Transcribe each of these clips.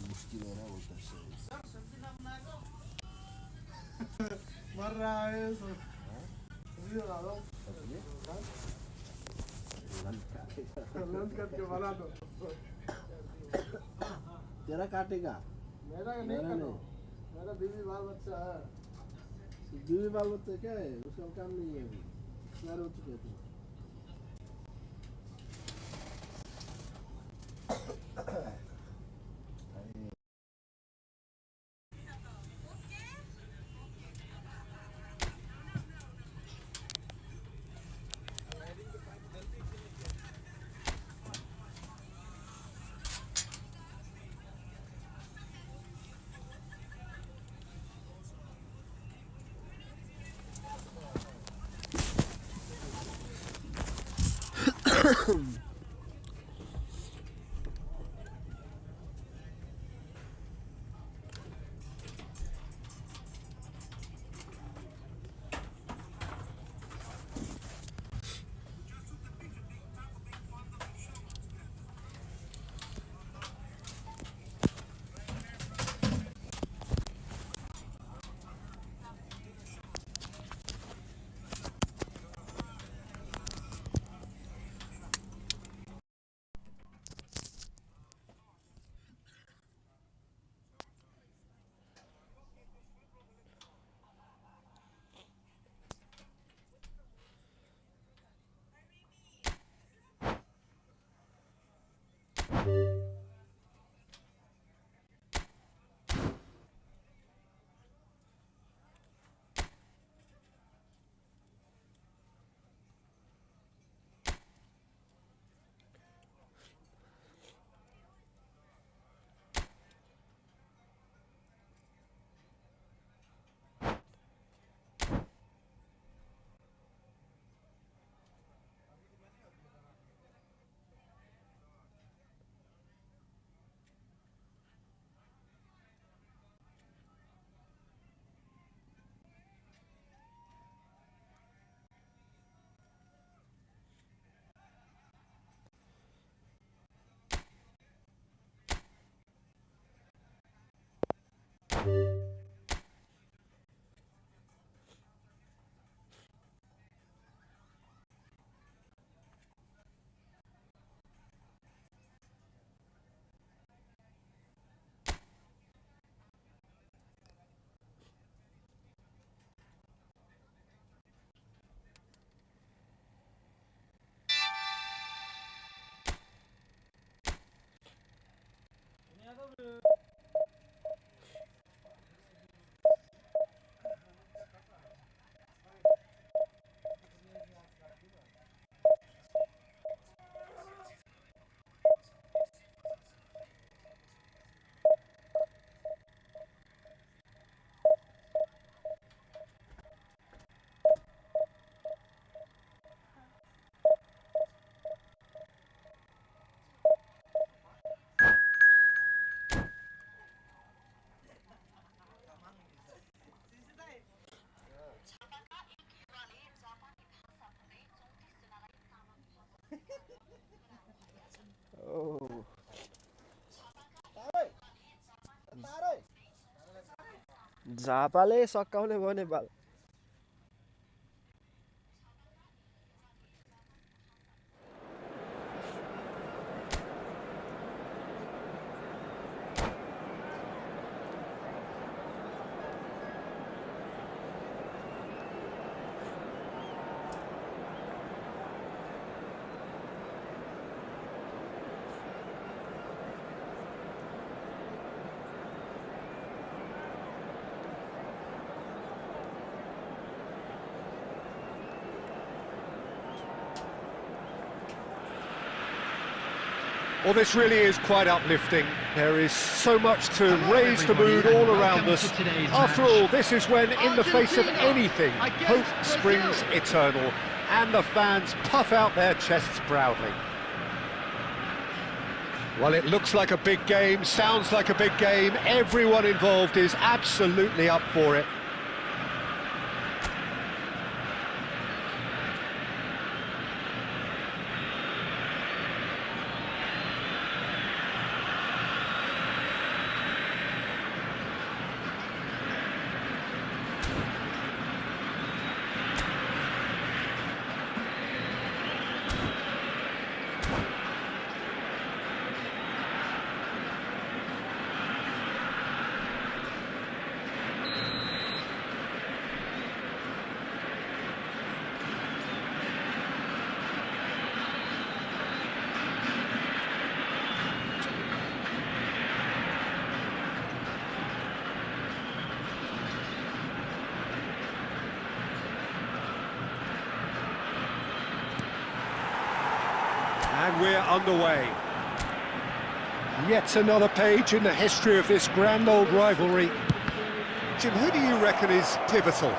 मुश्किल है ना वो कैसे मर रहा है लंच करके बना दो। तेरा काटेगा मेरा नहीं काटो, मेरा बीवी बाल बच्चा है। बीवी बाल बच्चा क्या है, उसका काम नहीं है अभी, सारे हो चुके थे। झापाले सकाउने भयो Nepal. Well, this really is quite uplifting. There is so much to raise the mood all around us. After all, this is when, in the face of anything, hope springs eternal, and the fans puff out their chests proudly. Well, it looks like a big game, sounds like a big game. Everyone involved is absolutely up for it. And we're underway. Yet another page in the history of this grand old rivalry. Jim, who do you reckon is pivotal?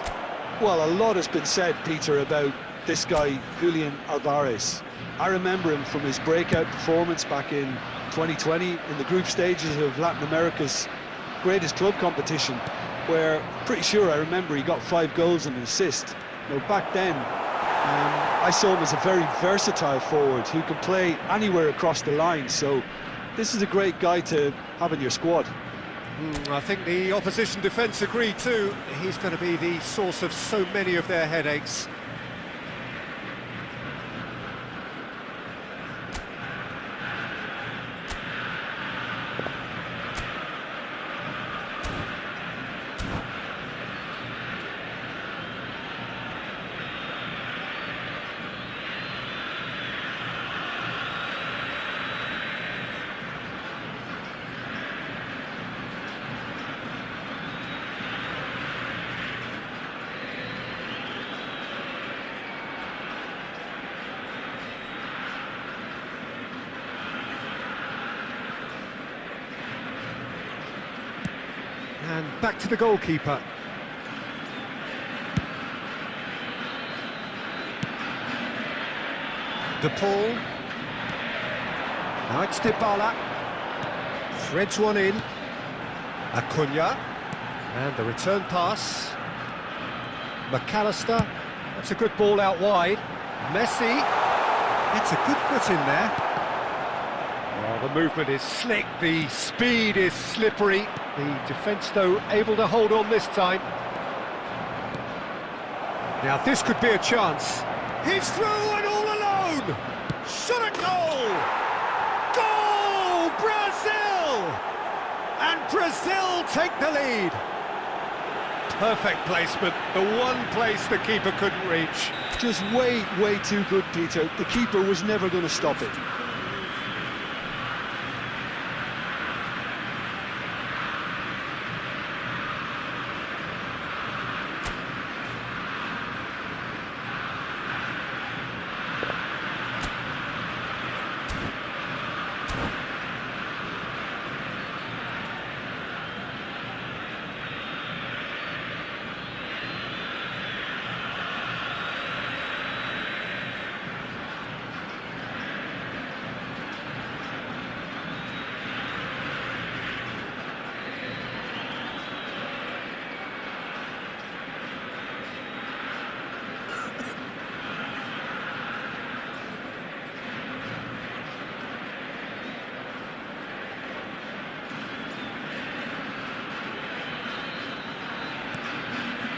Well, a lot has been said, Peter, about this guy, Julian Alvarez. I remember him from his breakout performance back in 2020 in the group stages of Latin America's greatest club competition, where pretty sure I remember he got 5 goals and an assist. Back then, I saw him as a very versatile forward who could play anywhere across the line, so this is a great guy to have in your squad. I think the opposition defence agree too. He's going to be the source of so many of their headaches. And back to the goalkeeper. De Paul. Now it's Dybala. Threads one in. Acuna. And the return pass. McAllister. That's a good ball out wide. Messi. That's a good foot in there. Oh, the movement is slick, the speed is slippery. The defence, though, able to hold on this time. Now, this could be a chance. He's through and all alone! Shot at goal! Goal! Brazil! And Brazil take the lead. Perfect placement, the one place the keeper couldn't reach. Just way too good, Peter. The keeper was never going to stop it.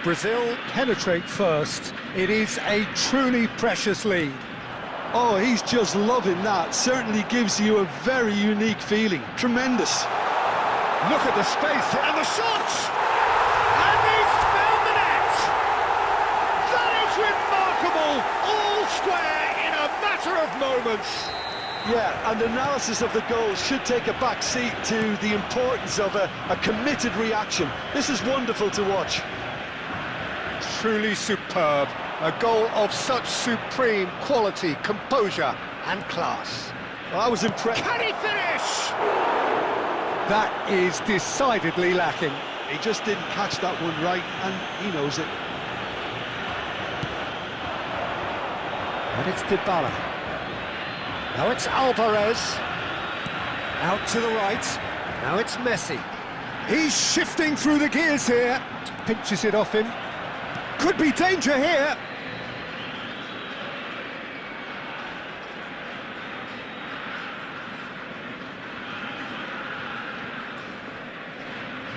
Brazil penetrate first. It is a truly precious lead. Oh, he's just loving that. Certainly gives you a very unique feeling. Tremendous. Look at the space and the shot! And he's found the net! That is remarkable! All square in a matter of moments. Yeah, and analysis of the goal should take a back seat to the importance of a committed reaction. This is wonderful to watch. Truly superb. A goal of such supreme quality, composure and class. I was impressed. Can he finish? That is decidedly lacking. He just didn't catch that one right, and he knows it. And it's Dybala. Now it's Alvarez. Out to the right. Now it's Messi. He's shifting through the gears here. Pinches it off him. Could be danger here.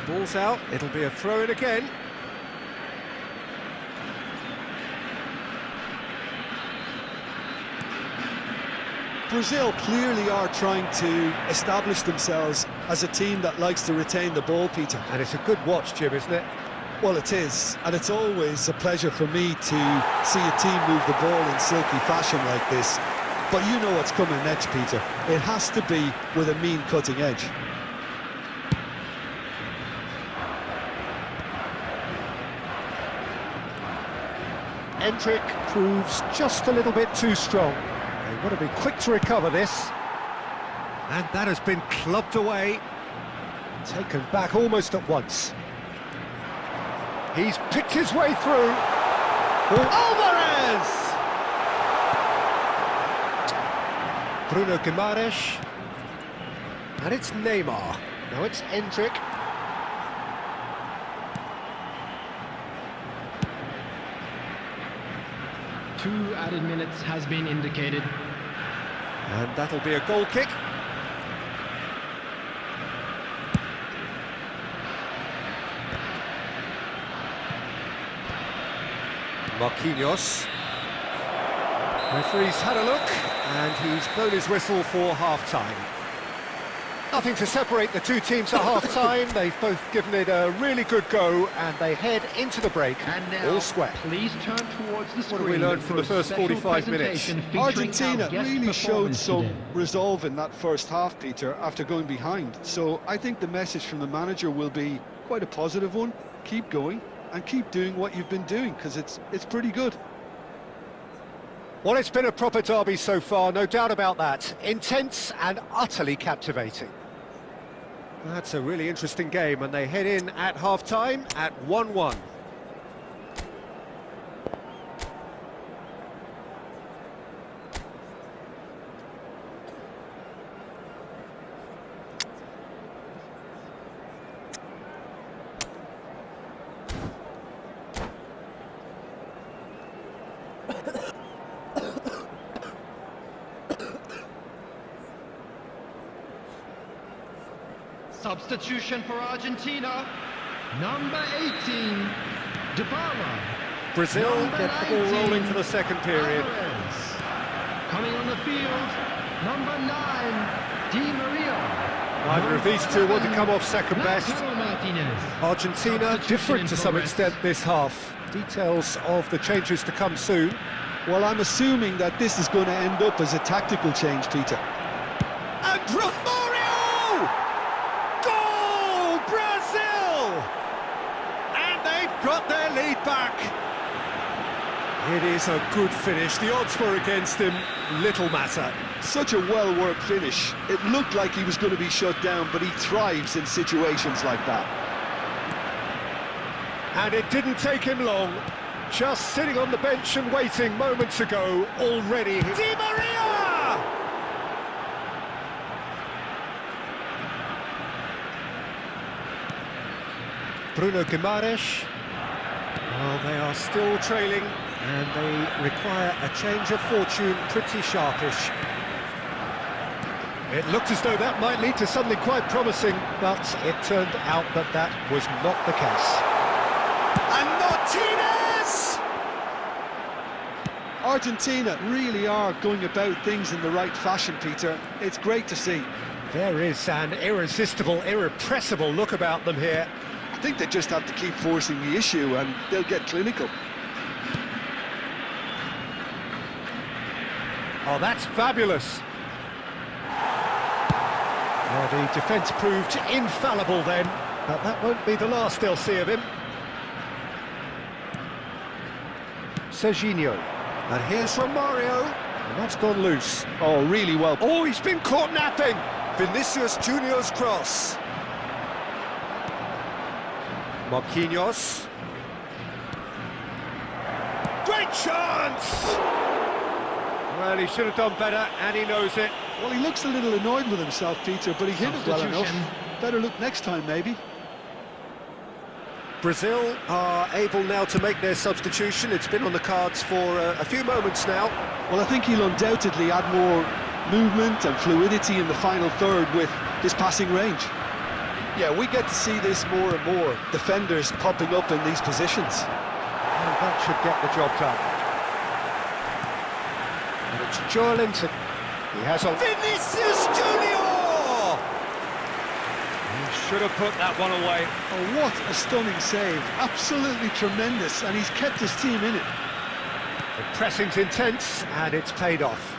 Ball's out, it'll be a throw-in again. Brazil clearly are trying to establish themselves as a team that likes to retain the ball, Peter. And it's a good watch, Jim, isn't it? Well, it is, and it's always a pleasure for me to see a team move the ball in silky fashion like this. But you know what's coming next, Peter. It has to be with a mean cutting edge. Endrick proves just a little bit too strong. They've got to be quick to recover this. And that has been clubbed away. Taken back almost at once. He's picked his way through. Alvarez! Bruno Guimaraes. And it's Neymar. Now it's Endrick. Two added minutes has been indicated. And that'll be a goal kick. Marquinhos. Referee's had a look, and he's blown his whistle for half-time. Nothing to separate the two teams at half-time. They've both given it a really good go, and they head into the break And now, all square. please turn towards the screen. What have we learned from the for a first special 45 minutes? presentation featuring Argentina our guest really showed performance some today. resolve in that first half, Peter, after going behind. So I think the message from the manager will be quite a positive one. Keep going and keep doing what you've been doing, because it's pretty good. Well, it's been a proper derby so far, no doubt about that. Intense and utterly captivating. That's a really interesting game, and they head in at half-time at 1-1. Substitution for Argentina, number 18, Dybala. Brazil Number get the ball 19, rolling for the second period. Alvarez. Coming on the field, number 9, Di Maria. Neither of these two want to come off second best. Lautaro Martinez. Argentina Substitution different in to some progress. extent this half. Details of the changes to come soon. Well, I'm assuming that this is going to end up as a tactical change, Peter. And Romario! Goal, Brazil! And they've got their lead back. It is a good finish. The odds were against him. Little matter. Such a well-worked finish. It looked like he was going to be shut down, but he thrives in situations like that. And it didn't take him long. Just sitting on the bench and waiting moments ago, already. Di Maria! Bruno Guimaraes. Well, they are still trailing, and they require a change of fortune, pretty sharpish. It looked as though that might lead to something quite promising, but it turned out that that was not the case. And Martinez! Argentina really are going about things in the right fashion, Peter. It's great to see. There is an irresistible, irrepressible look about them here. I think they just have to keep forcing the issue and they'll get clinical. Oh, that's fabulous. Well, the defence proved infallible then, but that won't be the last they'll see of him. Serginho. And here's Romario. And that's gone loose. Oh, really well. Oh, he's been caught napping. Vinicius Junior's cross. Marquinhos. Great chance! Well, he should have done better, and he knows it. Well, he looks a little annoyed with himself, Peter, but he hit it well enough. Better look next time, maybe. Brazil are able now to make their substitution. It's been on the cards for a few moments now. Well, I think he'll undoubtedly add more movement and fluidity in the final third with his passing range. Yeah, we get to see this more and more. Defenders popping up in these positions. And that should get the job done. And it's Joelinton. He has a Vinicius Junior! He should have put that one away. Oh, what a stunning save. Absolutely tremendous, and he's kept his team in it. The pressing's intense, and it's paid off.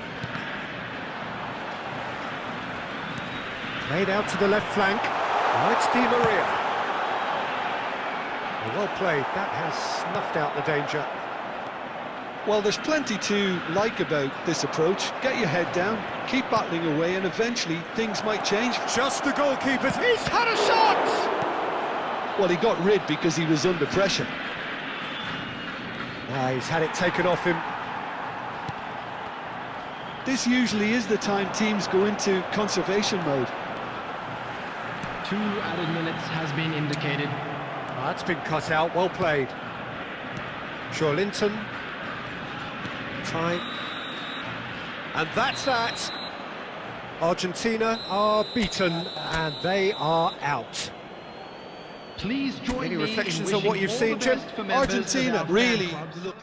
Played out to the left flank. Now it's Di Maria. Well played. That has snuffed out the danger. Well, there's plenty to like about this approach. Get your head down, keep battling away, and eventually things might change. Just the goalkeepers. He's had a shot! Well, he got rid because he was under pressure. He's had it taken off him. This usually is the time teams go into conservation mode. 2 added minutes has been indicated. That's been cut out, well played. Linton. Time. And that's that. Argentina are beaten and they are out. Please join Any me reflections in on what wishing you've all seen, the Jim? best for members of Argentina our fan really clubs. look.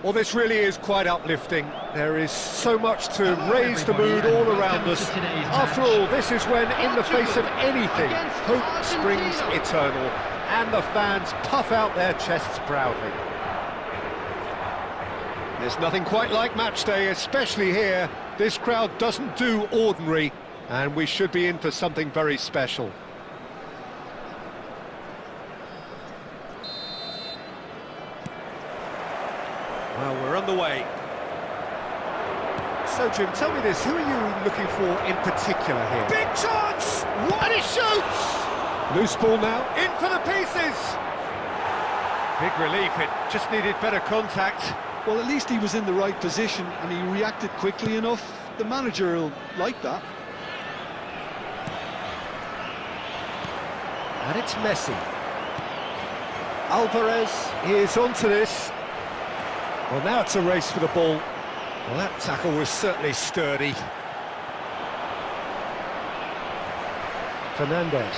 Well, this really is quite uplifting. There is so much to raise the mood all around us. After all, this is when, in the face of anything, hope springs eternal, and the fans puff out their chests proudly. There's nothing quite like match day, especially here. This crowd doesn't do ordinary, and we should be in for something very special. Well, we're underway. So, Jim, tell me this, who are you looking for in particular here? Big chance! And he shoots! Loose ball now, in for the pieces! Big relief, it just needed better contact. Well, at least he was in the right position and he reacted quickly enough. The manager will like that. And it's Messi. Alvarez is onto this. Well, now it's a race for the ball. Well, that tackle was certainly sturdy. Fernandez.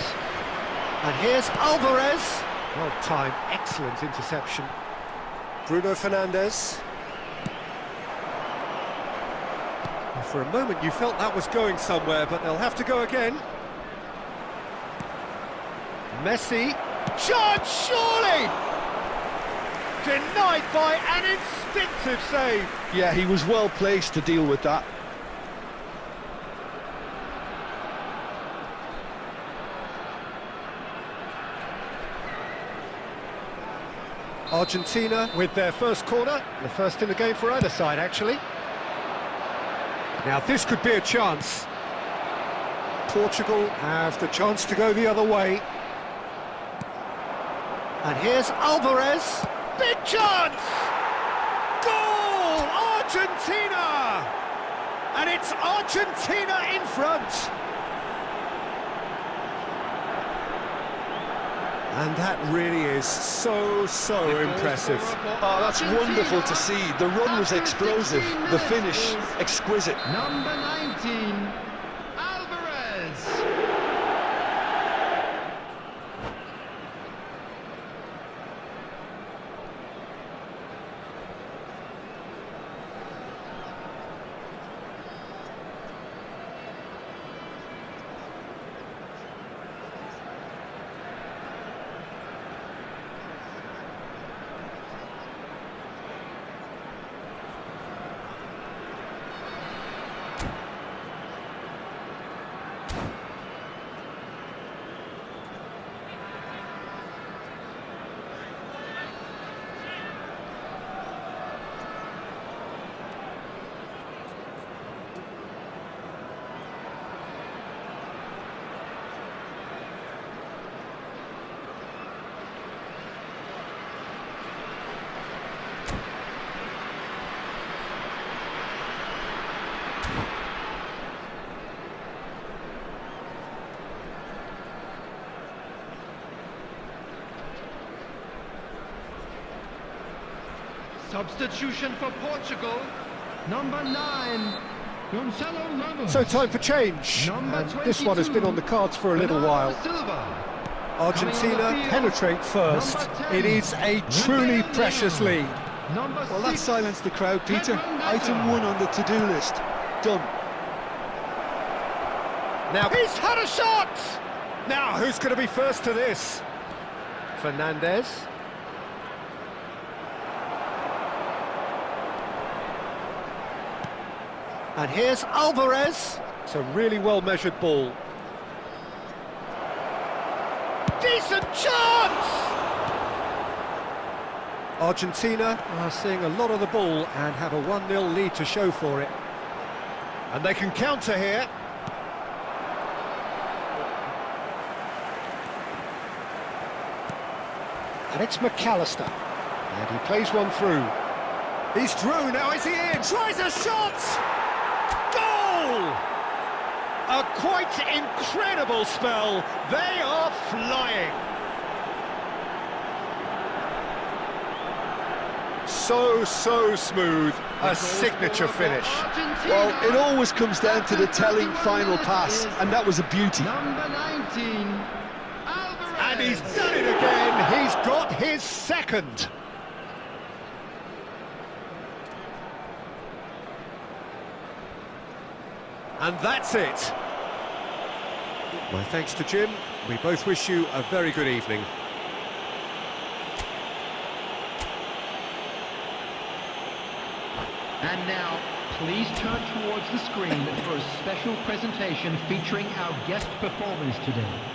And here's Alvarez. Well timed, excellent interception. Bruno Fernandez. Well, for a moment you felt that was going somewhere, but they'll have to go again. Messi. Charge, surely! Denied by an instinctive save. Yeah, he was well placed to deal with that. Argentina with their first corner, the first in the game for either side, actually. Now this could be a chance. Portugal have the chance to go the other way. And here's Alvarez. Big chance! Goal! Argentina! And it's Argentina in front. And that really is so impressive. Oh, that's wonderful to see. The run was explosive, the finish exquisite. Number 19, Alvarez. Substitution for Portugal, number 9, Gonzalo Ramos. So time for change. Number And this one has been on the cards for a little while. Argentina penetrate first. It is a truly precious lead. Well, that silenced the crowd, Peter. Item 1 on the to-do list. Done. Now he's had a shot! Now who's going to be first to this? Fernandez. And here's Alvarez. It's a really well-measured ball. Decent chance! Argentina are seeing a lot of the ball and have a 1-0 lead to show for it. And they can counter here. And it's McAllister. And he plays one through. He's through, now is he in? Tries a shot! Goal! A quite incredible spell. They are flying. So smooth. A signature finish. Well, it always comes down to the telling final pass, and that was a beauty. Number 19, Alvarez. And he's done it again. He's got his second. And that's it. My thanks to Jim. We both wish you a very good evening. And now, please turn towards the screen for a special presentation featuring our guest performers today.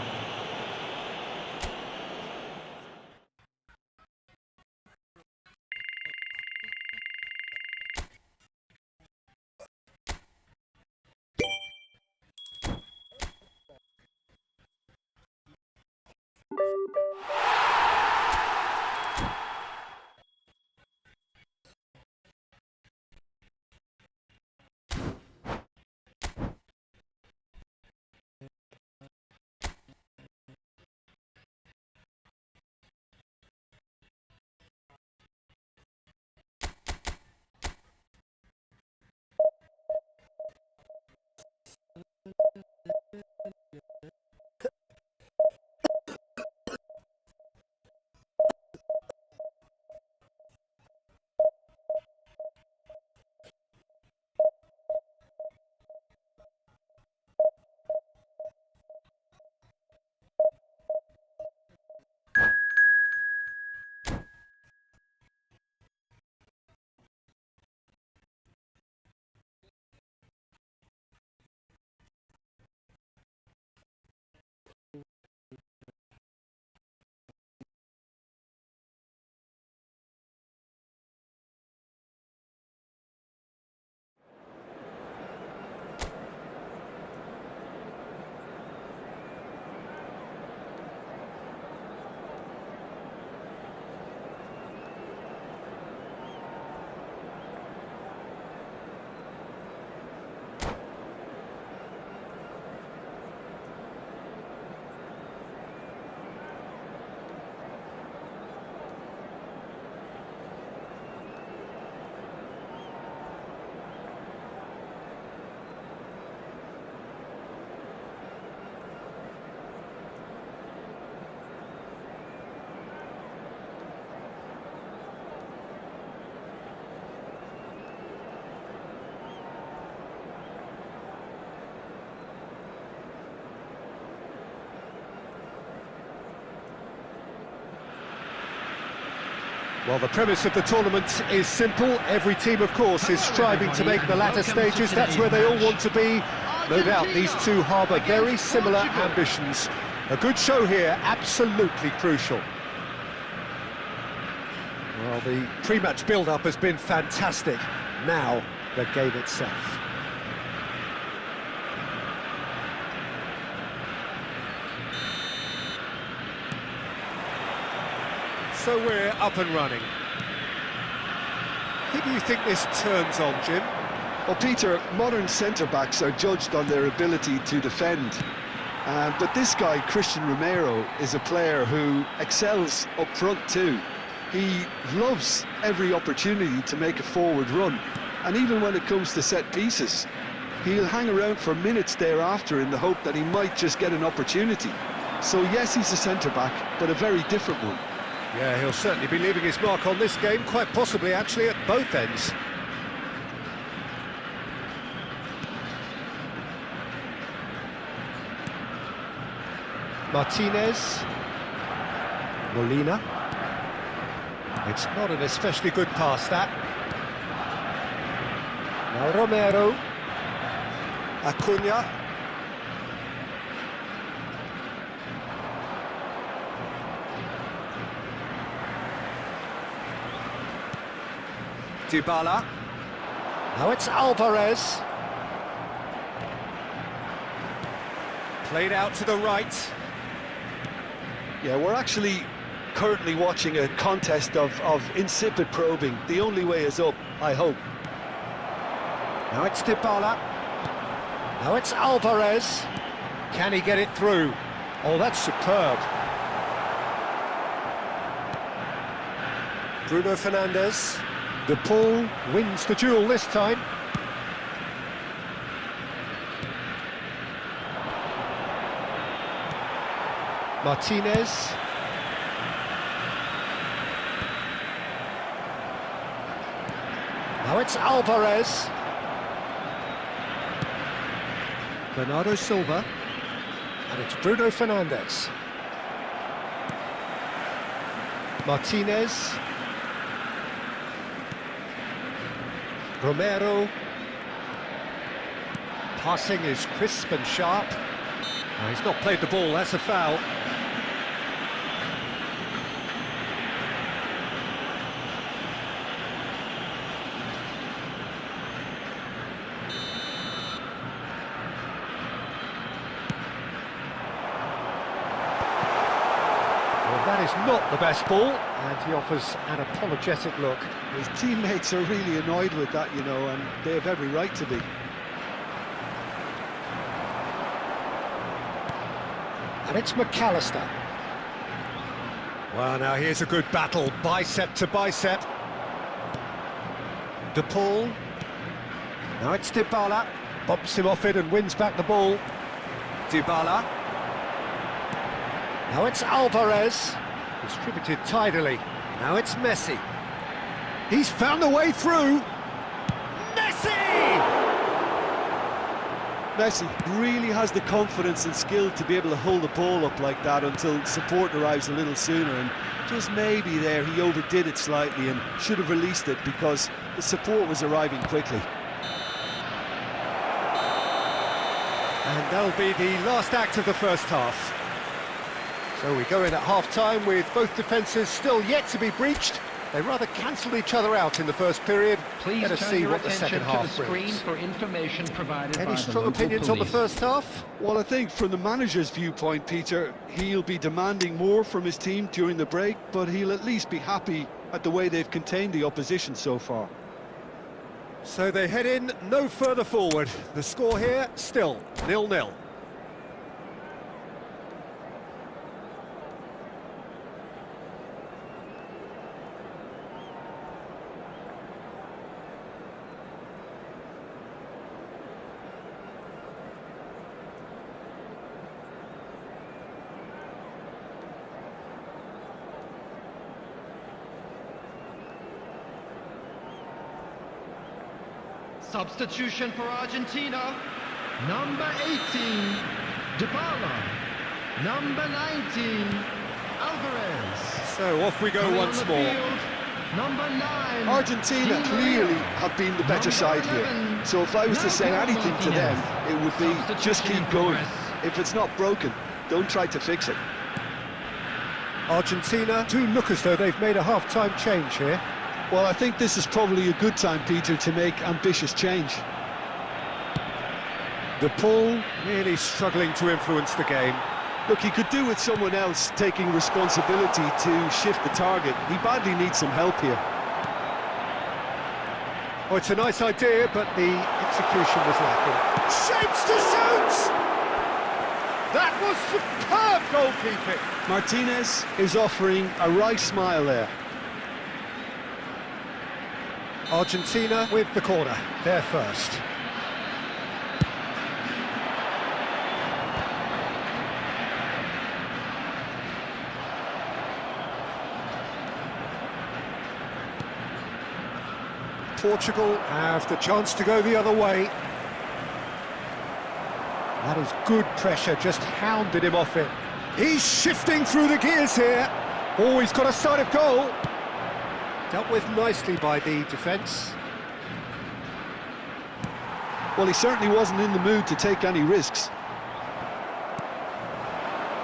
Well, the premise of the tournament is simple. Every team, of course, is striving to make the latter stages. That's where they all want to be. No doubt these two harbour very similar ambitions. A good show here, absolutely crucial. Well, the pre-match build-up has been fantastic. Now, the game itself. So we're up and running. Who do you think this turns on, Jim? Well, Peter, modern centre-backs are judged on their ability to defend. But this guy, Christian Romero, is a player who excels up front too. He loves every opportunity to make a forward run. And even when it comes to set pieces, he'll hang around for minutes thereafter in the hope that he might just get an opportunity. So yes, he's a centre-back, but a very different one. Yeah, he'll certainly be leaving his mark on this game, quite possibly actually at both ends. Martinez. Molina. It's not an especially good pass, that. Now Romero. Acuna. Dybala. Now it's Alvarez. Played out to the right. Yeah, we're actually currently watching a contest of insipid probing. The only way is up, I hope. Now it's Dybala. Now it's Alvarez. Can he get it through? Oh, that's superb. Bruno Fernandes. De Paul wins the duel this time. Martinez. Now it's Alvarez. Bernardo Silva. And it's Bruno Fernandes. Martinez. Romero. Passing is crisp and sharp. Oh, he's not played the ball, that's a foul. Well, that is not the best ball, and he offers an apologetic look. His teammates are really annoyed with that, you know, and they have every right to be. And it's McAllister. Well, now here's a good battle, bicep to bicep. De Paul. Now it's Dybala. Bumps him off it and wins back the ball. Dybala. Now it's Alvarez. Distributed tidily. Now it's Messi. He's found a way through. Messi! Messi really has the confidence and skill to be able to hold the ball up like that until support arrives a little sooner, and just maybe there he overdid it slightly and should have released it because the support was arriving quickly. And that'll be the last act of the first half. So we go in at half-time with both defences still yet to be breached. They rather cancelled each other out in the first period. Please Let us turn see your what the attention second to the half screen brings. for information provided by Any the strong local opinions on the police. first half? Well, I think from the manager's viewpoint, Peter, he'll be demanding more from his team during the break, but he'll at least be happy at the way they've contained the opposition so far. So they head in no further forward. The score here, still 0-0. Substitution for Argentina. Number 18, Dybala. Number 19, Alvarez. So off we go Coming once on the more. field, Number 9. Argentina Di clearly Maria. have been the better Number side 11. here. So if I was to say Lautaro anything to them, Martinez. it would be just Substitution keep in going. progress. If it's not broken, don't try to fix it. Argentina do look as though they've made a half-time change here. Well, I think this is probably a good time, Peter, to make ambitious change. The Paul really struggling to influence the game. Look, he could do with someone else taking responsibility to shift the target. He badly needs some help here. Oh, it's a nice idea, but the execution was lacking. Shapes to shoot! That was superb goalkeeping! Martinez is offering a right smile there. Argentina with the corner, they're first. Portugal have the chance to go the other way. That is good pressure, just hounded him off it. He's shifting through the gears here. Oh, he's got a sight of goal. Dealt with nicely by the defence. Well, he certainly wasn't in the mood to take any risks.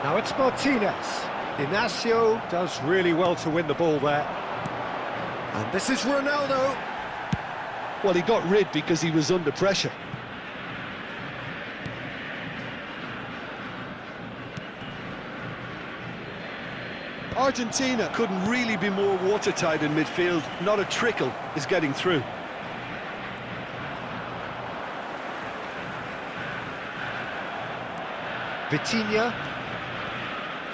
Now it's Martinez. Inacio does really well to win the ball there. And this is Ronaldo. Well, he got rid because he was under pressure. Argentina couldn't really be more watertight in midfield. Not a trickle is getting through. Vitinha.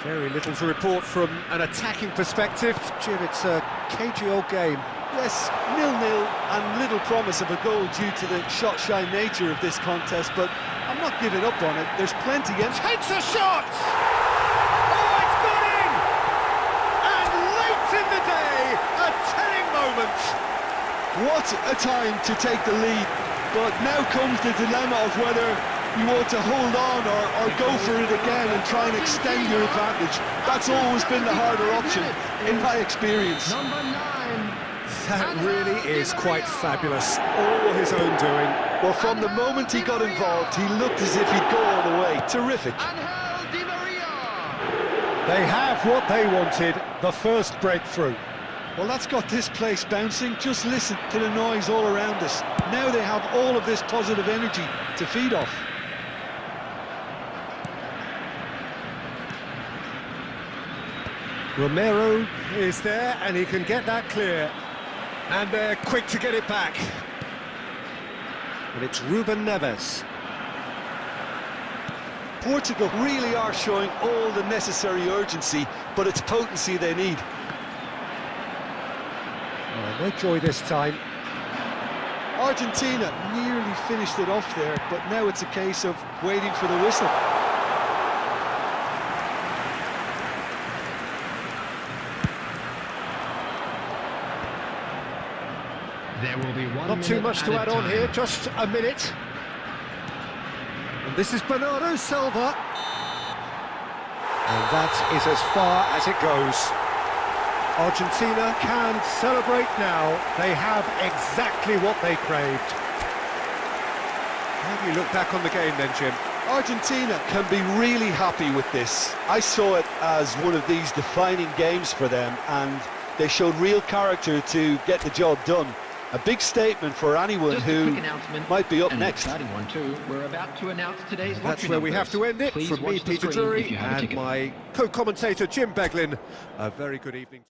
Very little to report from an attacking perspective. Jim, it's a cagey old game. Yes, 0-0 and little promise of a goal due to the shot-shy nature of this contest, but I'm not giving up on it. There's plenty in. Takes a shot! Oh, it's gone in! And late in the day, a telling moment. What a time to take the lead, but now comes the dilemma of whether you want to hold on or go for it again and try and extend your advantage. That's always been the harder option, in my experience. Number 9. That really is quite fabulous. All his own doing. Well, from the moment he got involved, he looked as if he'd go all the way. Terrific. Angel Di Maria. They have what they wanted, the first breakthrough. Well, that's got this place bouncing. Just listen to the noise all around us. Now they have all of this positive energy to feed off. Romero is there and he can get that clear. And they're quick to get it back. And it's Ruben Neves. Portugal really are showing all the necessary urgency, but it's potency they need. Oh, no joy this time. Argentina nearly finished it off there, but now it's a case of waiting for the whistle. There will be one Not too much to add on time. here, just a minute. And this is Bernardo Silva. And that is as far as it goes. Argentina can celebrate now. They have exactly what they craved. How do you look back on the game then, Jim? Argentina can be really happy with this. I saw it as one of these defining games for them, and they showed real character to get the job done. A big statement for anyone Just a who quick announcement, might be up and next. An exciting one too. We're about to announce today's That's lottery where we have numbers. to end it. Please From me, watch the Peter screen if Drury, you have a and ticket. my co-commentator, Jim Beglin. A very good evening.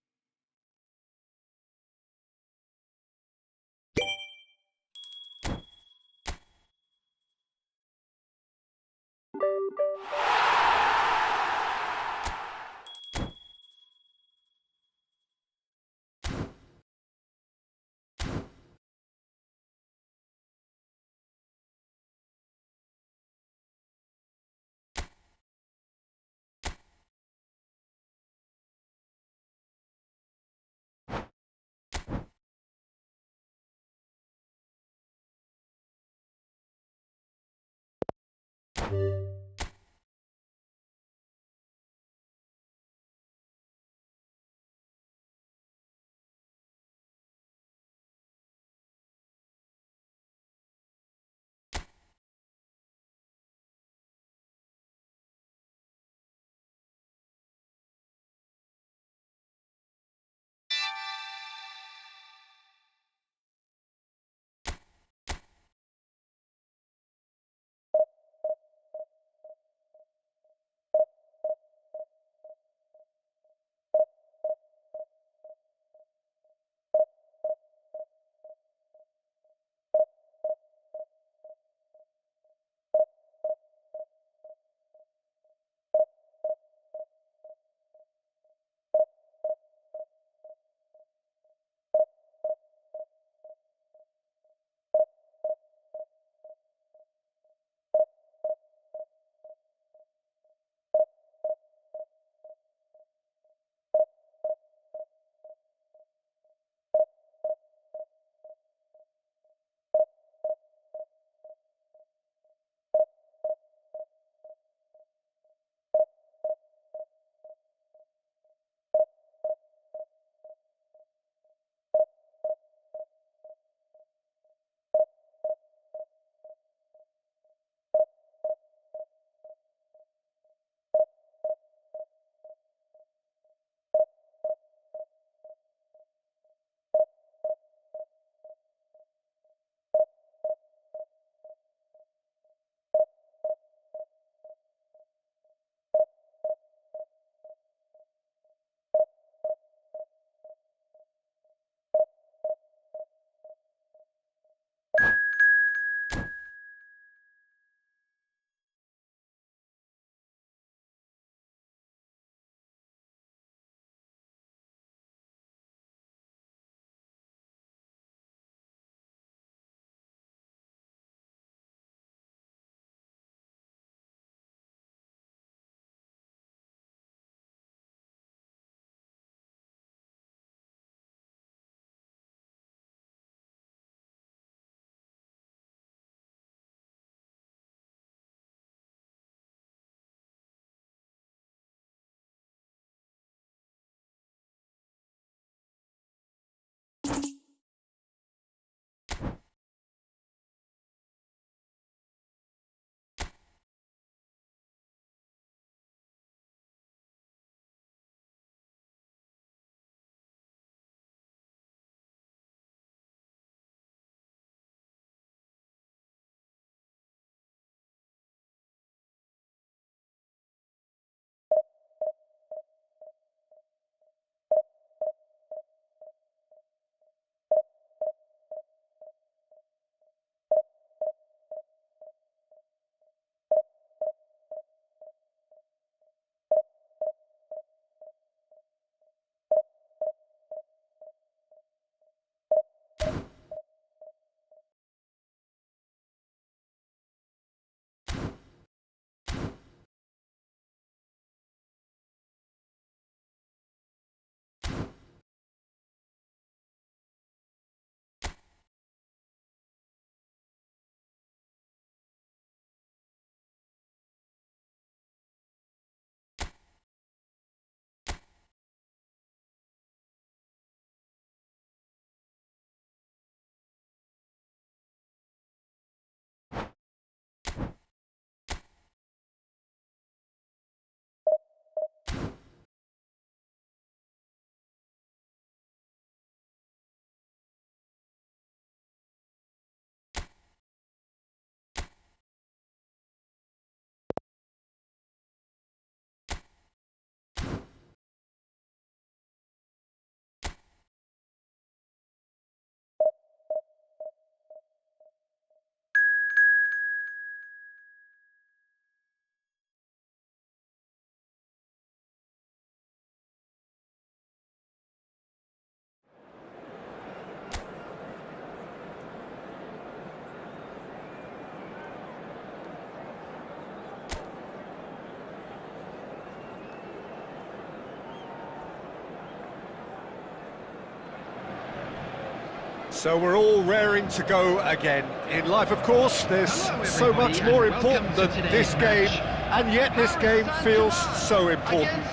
So we're all raring to go again. In life, of course, there's so much more important than this game, and yet this game feels so important.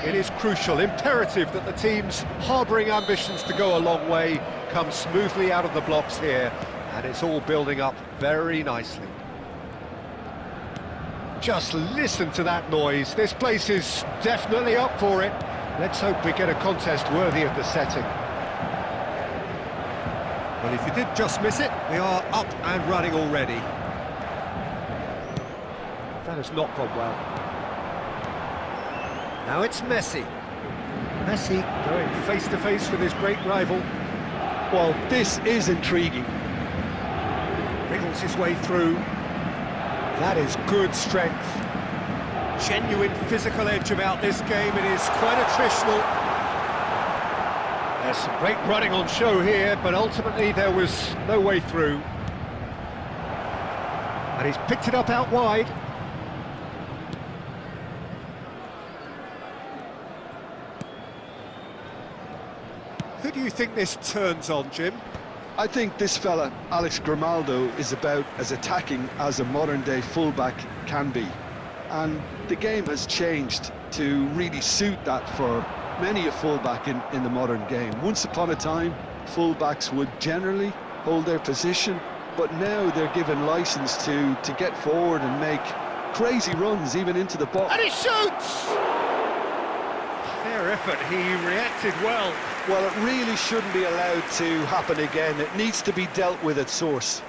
It is crucial, imperative that the teams harbouring ambitions to go a long way come smoothly out of the blocks here, and it's all building up very nicely. Just listen to that noise. This place is definitely up for it. Let's hope we get a contest worthy of the setting. Well, if you did just miss it, we are up and running already. That has not gone well. Now it's Messi. Messi going face-to-face with his great rival. Well, this is intriguing. Wriggles his way through. That is good strength. Genuine physical edge about this game. It is quite attritional. There's some great running on show here, but ultimately there was no way through. And he's picked it up out wide. Who do you think this turns on, Jim? I think this fella, Alex Grimaldo, is about as attacking as a modern-day fullback can be. And the game has changed to really suit that for many a fullback in the modern game. Once upon a time, fullbacks would generally hold their position, but now they're given license to get forward and make crazy runs, even into the box. And he shoots! Fair effort, he reacted well. Well, it really shouldn't be allowed to happen again. It needs to be dealt with at source.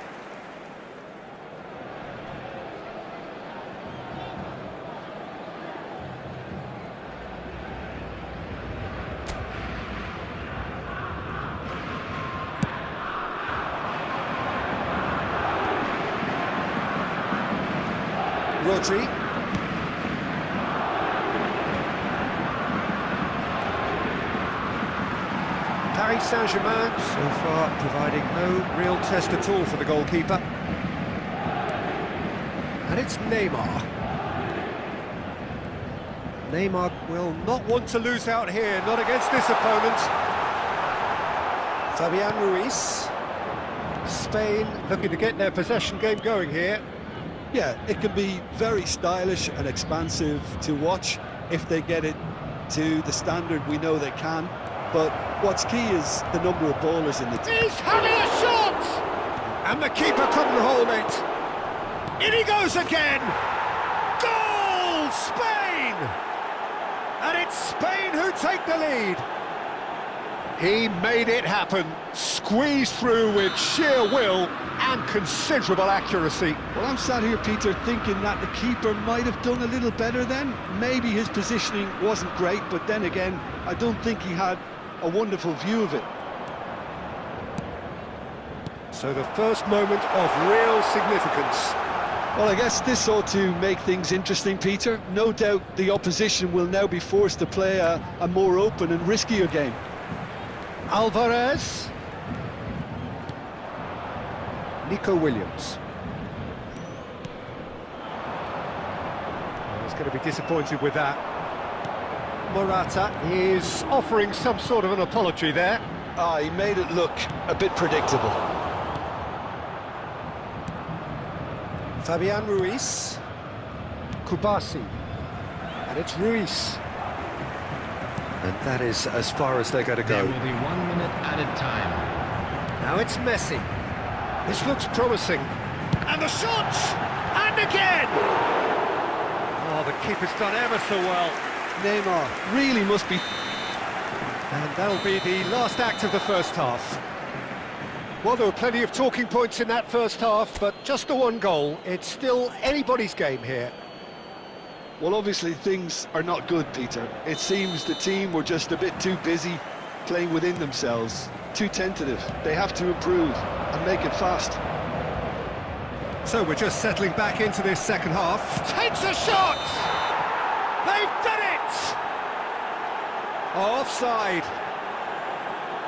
Rodri. Paris Saint-Germain so far providing no real test at all for the goalkeeper. And it's Neymar. Neymar will not want to lose out here, not against this opponent. Fabian Ruiz. Spain looking to get their possession game going here. Yeah, it can be very stylish and expansive to watch if they get it to the standard we know they can. But what's key is the number of ballers in the team. He's having a shot! And the keeper couldn't hold it. In he goes again! Goal! Spain! And it's Spain who take the lead. He made it happen, squeezed through with sheer will and considerable accuracy. Well, I'm sat here, Peter, thinking that the keeper might have done a little better then. Maybe his positioning wasn't great, but then again, I don't think he had a wonderful view of it. So the first moment of real significance. Well, I guess this ought to make things interesting, Peter. No doubt the opposition will now be forced to play a more open and riskier game. Alvarez. Nico Williams. He's going to be disappointed with that. Morata is offering some sort of an apology there. He made it look a bit predictable. Fabian Ruiz. Kubasi. And it's Ruiz. And that is as far as they're going to go. There will be 1 minute added time. Now it's Messi. This looks promising. And the shot! And again! Oh, the keeper's done ever so well. Neymar really must be... And that'll be the last act of the first half. Well, there were plenty of talking points in that first half, but just the one goal. It's still anybody's game here. Well, obviously things are not good, Peter. It seems the team were just a bit too busy playing within themselves, too tentative. They have to improve and make it fast. So we're just settling back into this second half. Takes a shot! They've done it! Offside.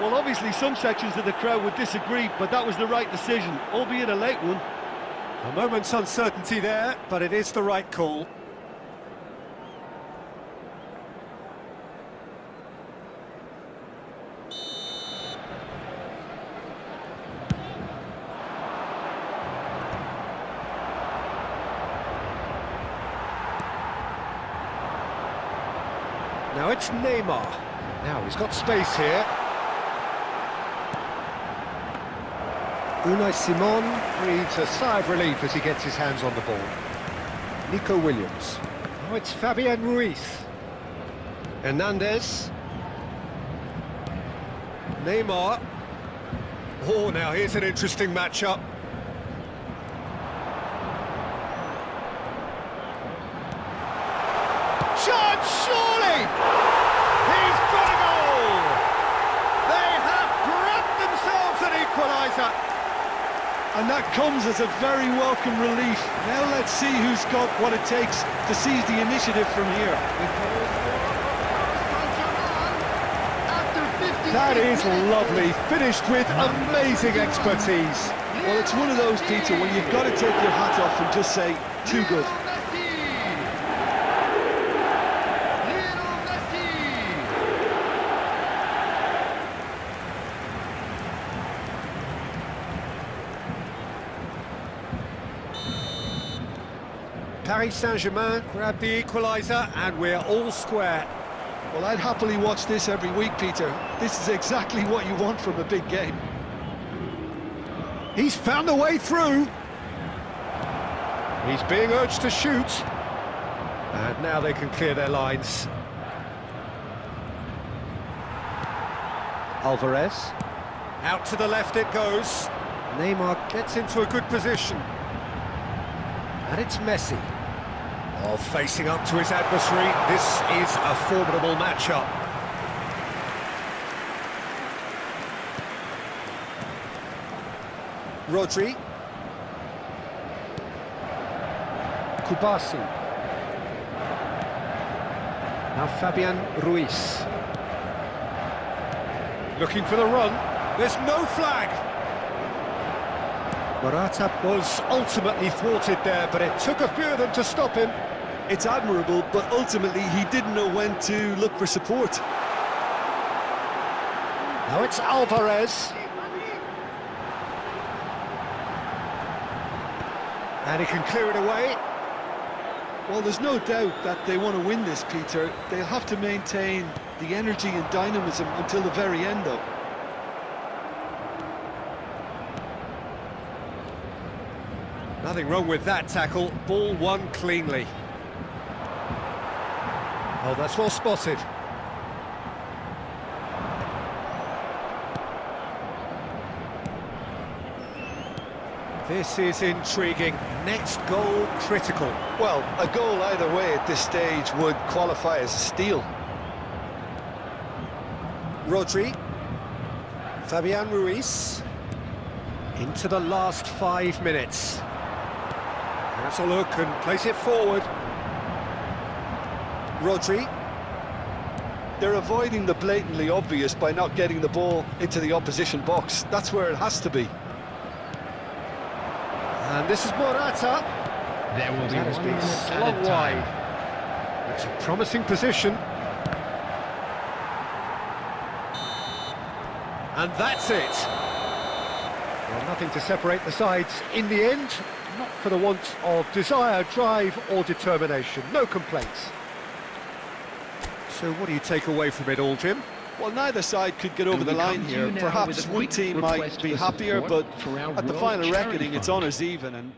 Well, obviously some sections of the crowd would disagree, but that was the right decision, albeit a late one. A moment's uncertainty there, but it is the right call. Now it's Neymar. Now he's got space here. Unai Simon breathes a sigh of relief as he gets his hands on the ball. Nico Williams. Now it's Fabian Ruiz. Hernandez. Neymar. Oh, now here's an interesting matchup. Chance, surely! He's got a goal! They have grabbed themselves an equaliser. And that comes as a very welcome relief. Now let's see who's got what it takes to seize the initiative from here. That is lovely, finished with amazing expertise. Well, it's one of those, Peter, when you've got to take your hat off and just say, too good. Paris Saint-Germain grab the equaliser and we're all square. Well, I'd happily watch this every week, Peter. This is exactly what you want from a big game. He's found a way through. He's being urged to shoot. And now they can clear their lines. Alvarez. Out to the left it goes. Neymar gets into a good position. And it's Messi. Oh, facing up to his adversary. This is a formidable matchup. Rodri. Kubasi. Now Fabian Ruiz. Looking for the run. There's no flag. Morata was ultimately thwarted there, but it took a few of them to stop him. It's admirable, but ultimately he didn't know when to look for support. Now it's Alvarez. And he can clear it away. Well, there's no doubt that they want to win this, Peter. They'll have to maintain the energy and dynamism until the very end, though. Nothing wrong with that tackle. Ball won cleanly. Oh, that's well spotted. This is intriguing. Next goal critical. Well, a goal either way at this stage would qualify as a steal. Rodri. Fabian Ruiz. Into the last 5 minutes. That's a look and place it forward. Rodri. They're avoiding the blatantly obvious by not getting the ball into the opposition box. That's where it has to be. And this is Morata. There will be That has 1 been minute slung added time. wide. It's a promising position. And that's it. Well, nothing to separate the sides in the end. Not for the want of desire, drive or determination. No complaints. So what do you take away from it all, Jim? Well, neither side could get over And the we line come to here. you now Perhaps with a one quick team might request be for happier, support but for our at the World final Charity reckoning, it's Fund. honours even. And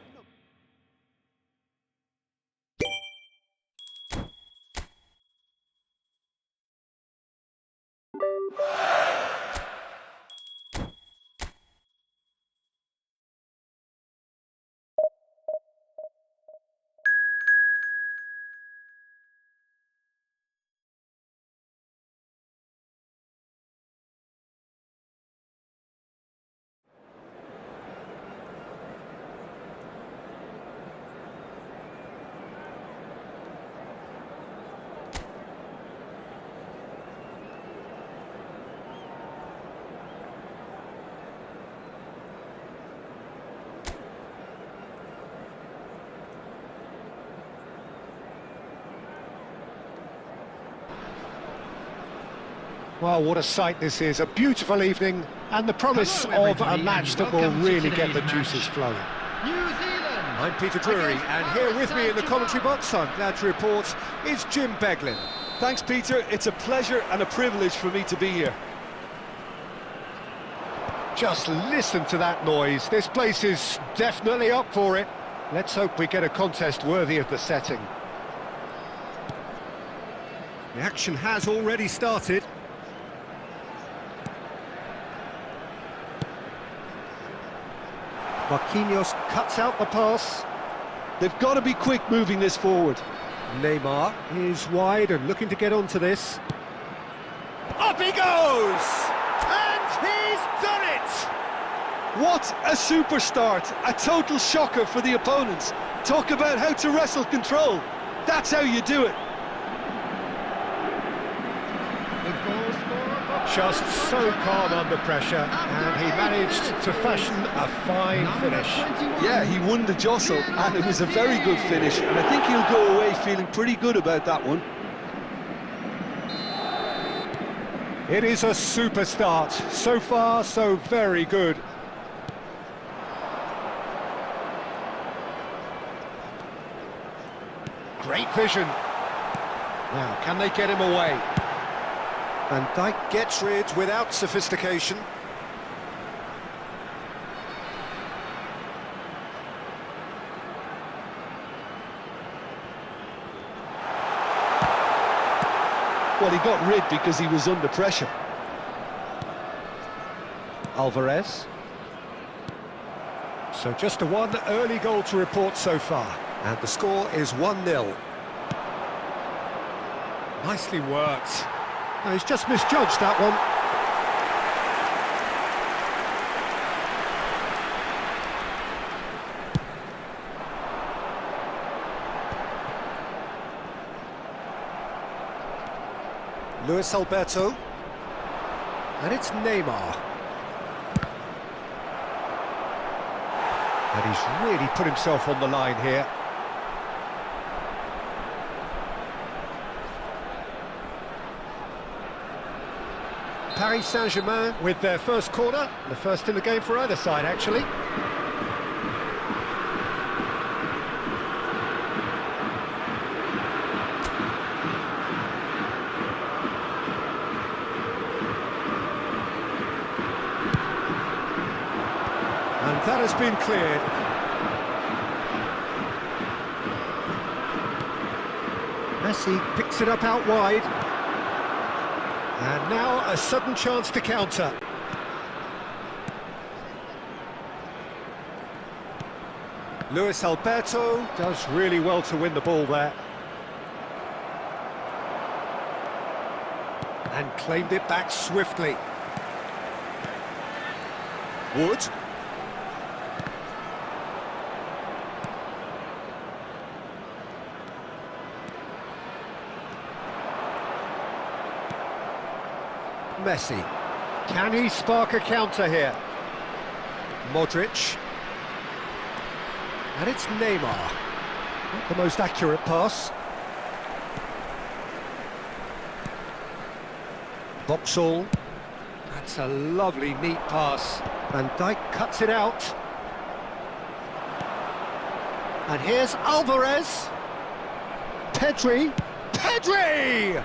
Well, what a sight this is. A beautiful evening and the promise Hello, of a everybody, match and that will welcome to really get today's the match. juices flowing. New Zealand. I'm Peter Drury, and here with me in the commentary box, I'm glad to report, is Jim Beglin. Thanks, Peter. It's a pleasure and a privilege for me to be here. Just listen to that noise. This place is definitely up for it. Let's hope we get a contest worthy of the setting. The action has already started. Marquinhos cuts out the pass. They've got to be quick moving this forward. Neymar is wide and looking to get onto this. Up he goes! And he's done it! What a super start! A total shocker for the opponents. Talk about how to wrestle control. That's how you do it. Just so calm under pressure, and he managed to fashion a fine finish. Yeah, he won the jostle, and it was a very good finish, and I think he'll go away feeling pretty good about that one. It is a super start. So far, so very good. Great vision. Now, can they get him away? Van Dijk gets rid without sophistication. Well, he got rid because he was under pressure. Alvarez. So just one early goal to report so far. And the score is 1-0. Nicely worked. No, he's just misjudged that one. Luis Alberto. And it's Neymar. And he's really put himself on the line here. Paris Saint-Germain with their first corner, the first in the game for either side, actually. And that has been cleared. Messi picks it up out wide. And now a sudden chance to counter. Luis Alberto does really well to win the ball there. And claimed it back swiftly. Wood. Messi. Can he spark a counter here? Modric. And it's Neymar. Not the most accurate pass. Boxall. That's a lovely, neat pass. Van Dijk cuts it out. And here's Alvarez. Pedri. Pedri!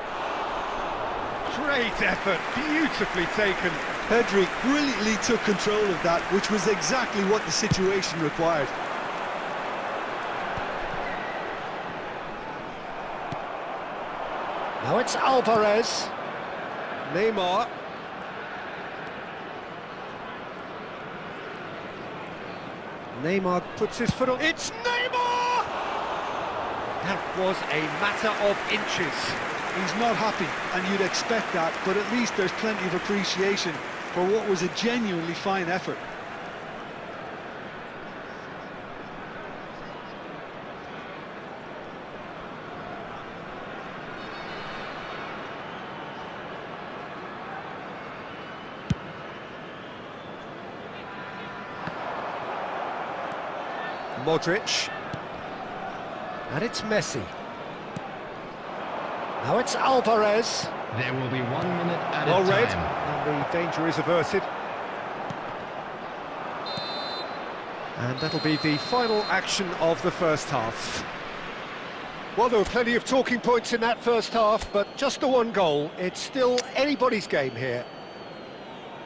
Great effort, beautifully taken. Pedri brilliantly took control of that, which was exactly what the situation required. Now it's Alvarez. Neymar. Neymar puts his foot on. It's Neymar! That was a matter of inches. He's not happy, and you'd expect that, but at least there's plenty of appreciation for what was a genuinely fine effort. Modric. And it's Messi. Now it's Alvarez. There will be 1 minute at Well a read, time. and the danger is averted. And that'll be the final action of the first half. Well, there were plenty of talking points in that first half, but just the one goal. It's still anybody's game here.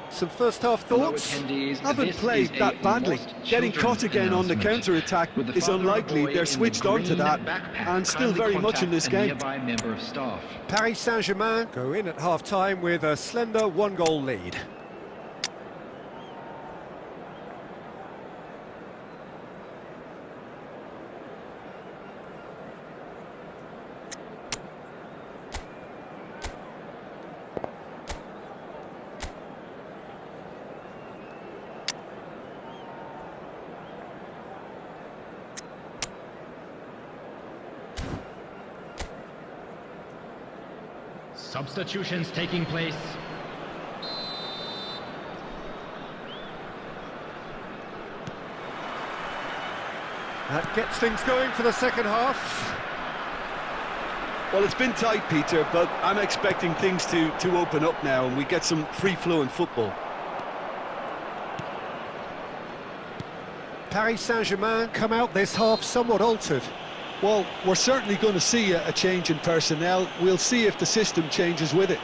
Some first half thoughts? Haven't played that badly. Getting caught again on the counter-attack is unlikely. They're switched onto that and still very much in this game. Paris Saint-Germain go in at half-time with a slender one-goal lead. Substitutions taking place. That gets things going for the second half. Well, it's been tight, Peter, but I'm expecting things to open up now and we get some free-flowing football. Paris Saint-Germain come out this half somewhat altered. Well, we're certainly going to see a change in personnel. We'll see if the system changes with it.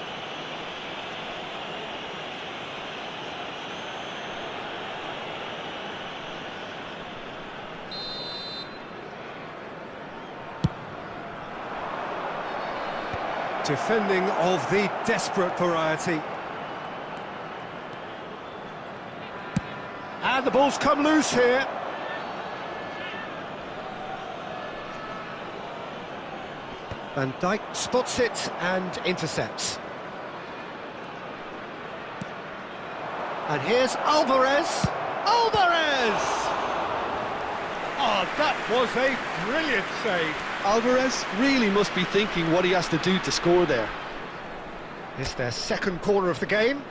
Defending of the desperate variety. And the ball's come loose here. Van Dijk spots it and intercepts. And here's Alvarez. Alvarez! Oh, that was a brilliant save. Alvarez really must be thinking what he has to do to score there. It's their second corner of the game.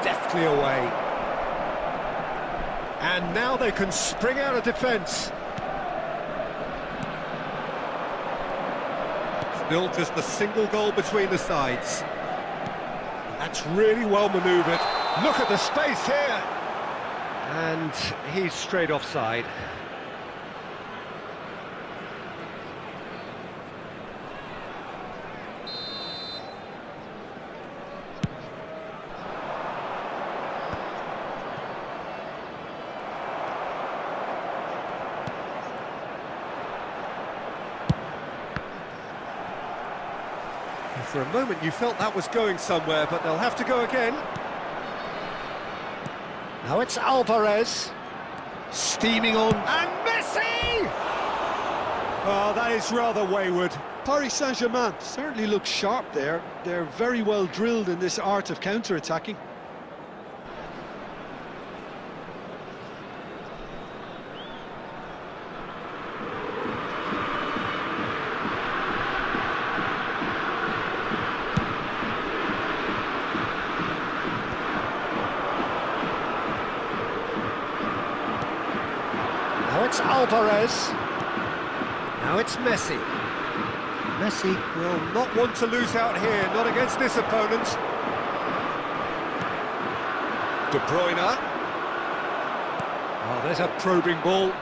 Deftly away. And now they can spring out of defence. Still just a single goal between the sides. That's really well manoeuvred. Look at the space here. And he's straight offside. For a moment you felt that was going somewhere, but they'll have to go again. Now it's Alvarez. Steaming on. And Messi! Oh, that is rather wayward. Paris Saint-Germain certainly looks sharp there. They're very well drilled in this art of counter-attacking. Now it's Alvarez. Now it's Messi. Messi will not want to lose out here, not against this opponent. De Bruyne. Oh, there's a probing ball.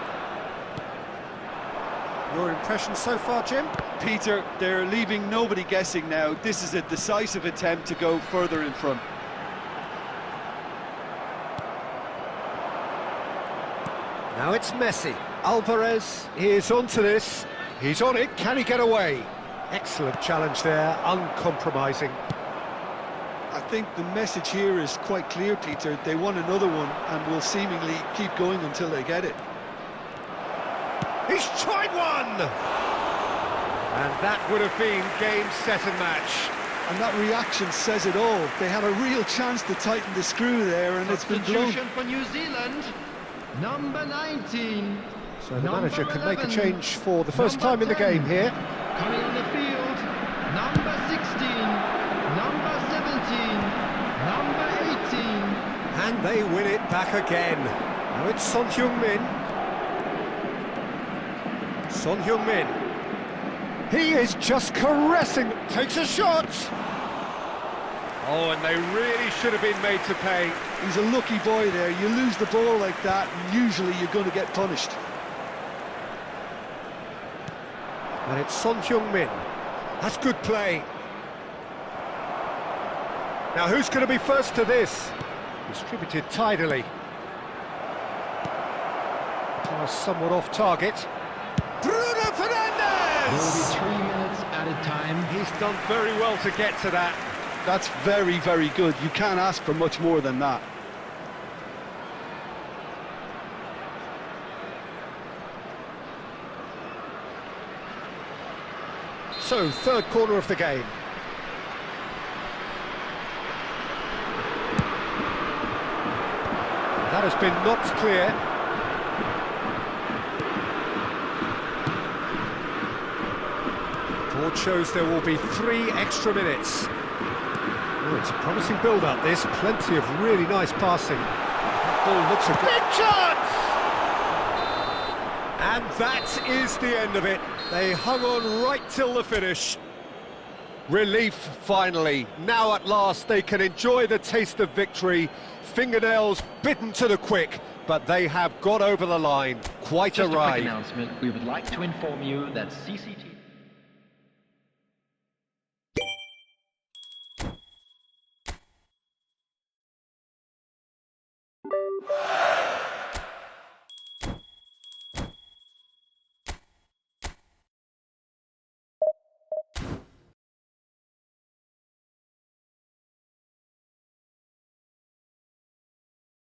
Your impression so far, Jim? Peter, they're leaving nobody guessing now. This is a decisive attempt to go further in front. Now it's Messi. Alvarez is onto this. He's on it. Can he get away? Excellent challenge there, uncompromising. I think the message here is quite clear, Peter. They want another one and will seemingly keep going until they get it. He's tried one! And that would have been game, set and match. And that reaction says it all. They had a real chance to tighten the screw there and it's been blown. Substitution for New Zealand, number 19. So the manager can make a change for the first time in the game here. Coming on the field, number 16, number 17, number 18. And they win it back again. Now it's Son Heung-min. Son Heung-min. He is just caressing, takes a shot! Oh, and they really should have been made to pay. He's a lucky boy there. You lose the ball like that, and usually you're going to get punished. And it's Son Heung-min. That's good play. Now who's going to be first to this? Distributed tidily. Pass somewhat off target. Bruno Fernandes! There will be 3 minutes added time. He's done very well to get to that. That's very, very good. You can't ask for much more than that. So, third corner of the game. That has been knocked clear. Board shows there will be 3 extra minutes. Oh, it's a promising build-up, this. Plenty of really nice passing. That ball looks a big chance! And that is the end of it. They hung on right till the finish. Relief, finally. Now at last they can enjoy the taste of victory. Fingernails bitten to the quick, but they have got over the line. Quite Just a a quick ride. announcement. We would like to inform you that CCTV...